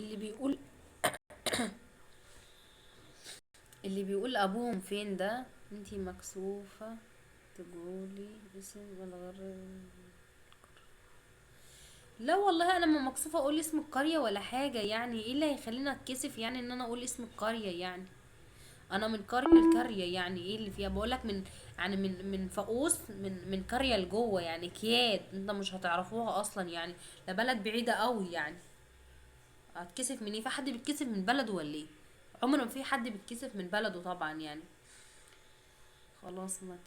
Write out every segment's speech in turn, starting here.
اللي بيقول اللي بيقول ابوهم فين ده. انتي مكسوفة تقولي اسم الغر. لا والله انا ما مكسوفة اقول اسم القرية ولا حاجة، يعني ايه اللي هيخليني اتكسف يعني ان انا اقول اسم القرية يعني؟ انا من قرية لقرية، يعني ايه اللي فيها؟ بقولك من، يعني من فقوس، من قرية لجوه، يعني كياد انت مش هتعرفوها اصلا يعني. ده بلد بعيدة قوي يعني. هتكسف من ايه؟ في حد بيتكسف من بلده ولا ايه؟ عمر ما في حد بيتكسف من بلده طبعا يعني. خلاص ما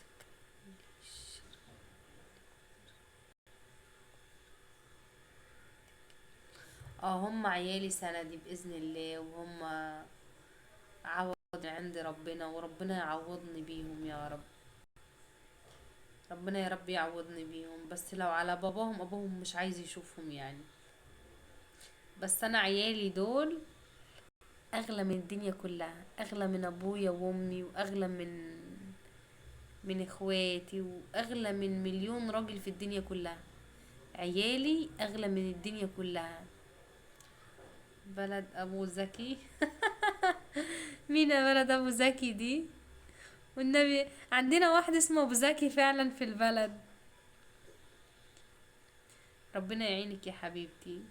اه هم عيالي سندي بإذن الله، وهم عوض عند ربنا، وربنا يعوضني بيهم يا رب. ربنا يا رب يعوضني بيهم، بس لو على باباهم ابوهم مش عايز يشوفهم يعني. بس انا عيالي دول اغلى من الدنيا كلها، اغلى من ابويا وامي، واغلى من اخواتي، واغلى من مليون راجل في الدنيا كلها. عيالي اغلى من الدنيا كلها. بلد ابو زكي. مين يا بلد ابو زكي دي؟ والنبي عندنا واحد اسمه ابو زكي فعلا في البلد. ربنا يعينك يا حبيبتي.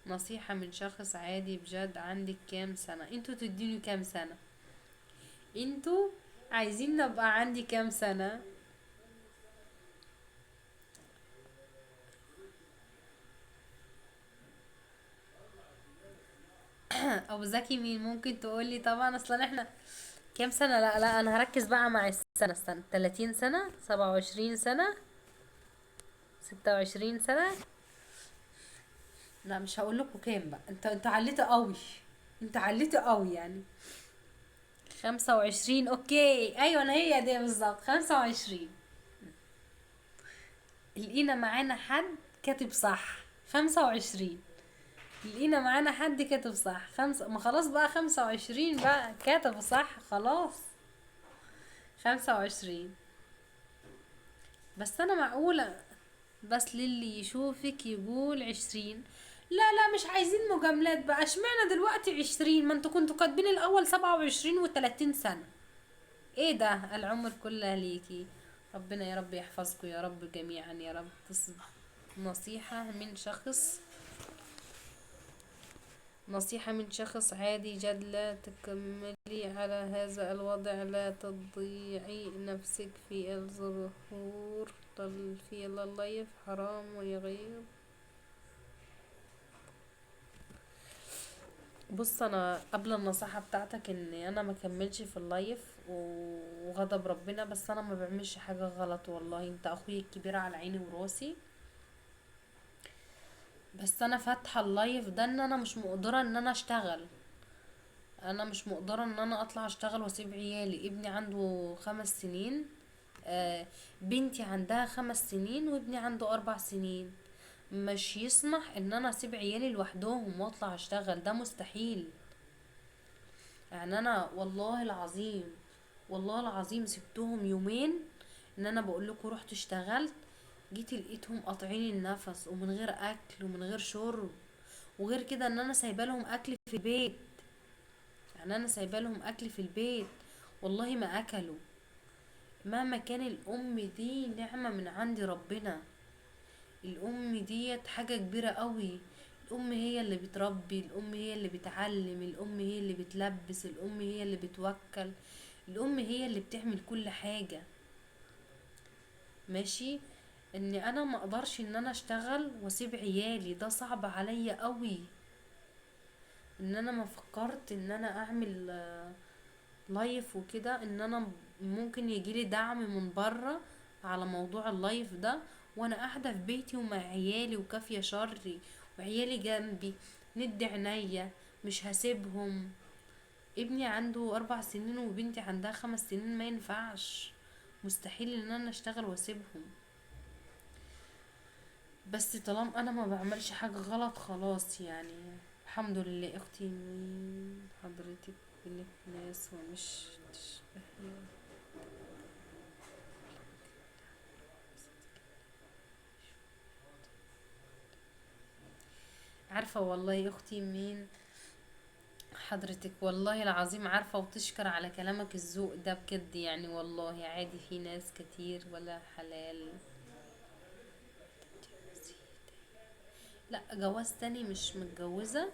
نصيحة من شخص عادي بجد. عندك كام سنة؟ انتوا تديني كام سنة؟ انتوا عايزين نبقى عندي كام سنة؟ ابو زكي مين؟ ممكن تقولي؟ طبعا اصلا احنا كام سنة؟ لا لا انا هركز بقى مع السنة. استنى، 30 سنة، 27 سنة، 26 سنة. لا مش هقول لكم كام بقى، انت عليت قوي. انت عليت قوي يعني. 25 اوكي، ايوه انا هي دي بالظبط 25. لقينا معانا حد كاتب صح 25. لقينا معانا حد كاتب صح خمسة، ما خلاص بقى 25 بقى كاتب صح خلاص. 25. بس انا معقولة؟ بس للي يشوفك يقول 20. لا لا مش عايزين مجاملات بقى. اشمعنى دلوقتي 20؟ ما انتوا كنتوا كاتبين الاول 27 و30 سنة. ايه ده؟ العمر كله ليكي. ربنا يا رب يحفظكم يا رب جميعا يا رب. نصيحة من شخص نصيحة من شخص عادي جد. لا تكملي على هذا الوضع، لا تضيعي نفسك في الظهور في اللايف، حرام ويغير. بص انا قبل النصيحة بتاعتك ان انا ما كملش في اللايف وغضب ربنا، بس انا ما بعملش حاجة غلط والله. انت اخوي الكبير على عيني وراسي. بس انا فاتحة اللايف ده ان انا مش مقدرة ان انا اشتغل. انا مش مقدرة ان انا اطلع اشتغل واسيب عيالي. ابني عنده 5 سنين. آه بنتي عندها 5 سنين وابني عنده 4 سنين. مش يسمح ان انا اسيب عيالي لوحدهم واطلع اشتغل، ده مستحيل. يعني انا والله العظيم، والله العظيم سبتهم يومين. ان انا بقول لكم رحت اشتغلت، جيت لقيتهم قاطعين النفس ومن غير اكل ومن غير شرب. وغير كده ان انا سايبه لهم اكل في البيت. يعني انا سايبه لهم اكل في البيت، والله ما اكلوا. مهما كان الام دي نعمه من عند ربنا. الام ديت حاجه كبيره قوي. الام هي اللي بتربي، الام هي اللي بتعلم، الام هي اللي بتلبس، الام هي اللي بتوكل. الام هي اللي بتعمل كل حاجه. ماشي. ان انا ما اقدرش ان انا اشتغل واسيب عيالي، ده صعب عليا قوي. ان انا ما فكرت ان انا اعمل لايف وكده، ان انا ممكن يجيلي دعم من بره على موضوع اللايف ده، وانا قاعده في بيتي ومع عيالي وكافيه شري، وعيالي جنبي ند عينيا، مش هسيبهم. ابني عنده 4 سنين وبنتي عندها 5 سنين، ما ينفعش. مستحيل ان انا اشتغل واسيبهم. بس طالما انا ما بعملش حاجه غلط خلاص يعني. الحمد لله. اختي من حضرتك بنت ناس ومش تشبهي. عارفة والله يا اختي مين حضرتك، والله العظيم عارفة، وتشكر على كلامك الذوق ده بجد يعني، والله عادي في ناس كتير ولا حلال. لا جواز تاني مش متجوزة.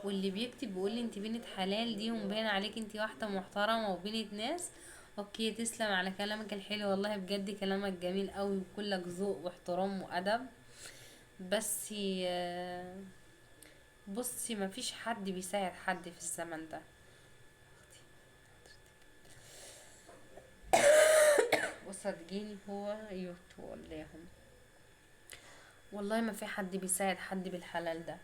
واللي بيكتب بيقول لي انت بنت حلال دي ومبين عليك انت واحدة محترمة وبنت ناس. اوكي تسلم على كلامك الحلو، والله بجد كلامك جميل قوي وكلك ذوق واحترام وادب. بس بصي مفيش حد بيساعد حد في الزمن ده. وصدقيني هو يتولاهم. والله ما في حد بيساعد حد بالحلال ده.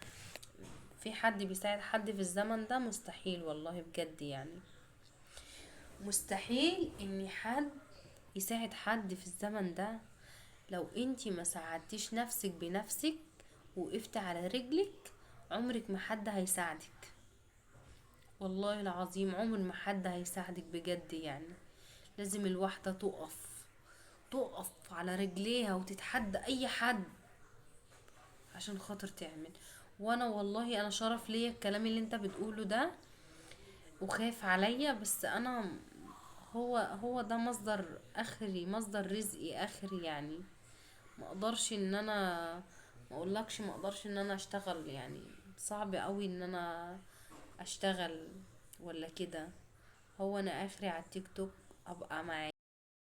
في حد بيساعد حد في الزمن ده؟ مستحيل والله بجد يعني. مستحيل ان حد يساعد حد في الزمن ده. لو انتي ما ساعدتيش نفسك بنفسك وقفت على رجلك، عمرك ما حد هيساعدك. والله العظيم عمر ما حد هيساعدك بجد يعني. لازم الواحدة تقف على رجليها وتتحدى اي حد عشان خاطر تعمل. وانا والله انا شرف ليا الكلام اللي انت بتقوله ده، وخايف عليا، بس انا هو ده مصدر اخري، مصدر رزقي اخري يعني. ما اقدرش ان انا، ما اقولكش ما اقدرش ان انا اشتغل يعني. صعب قوي ان انا اشتغل ولا كده. هو انا اخري على التيك توك ابقى معايا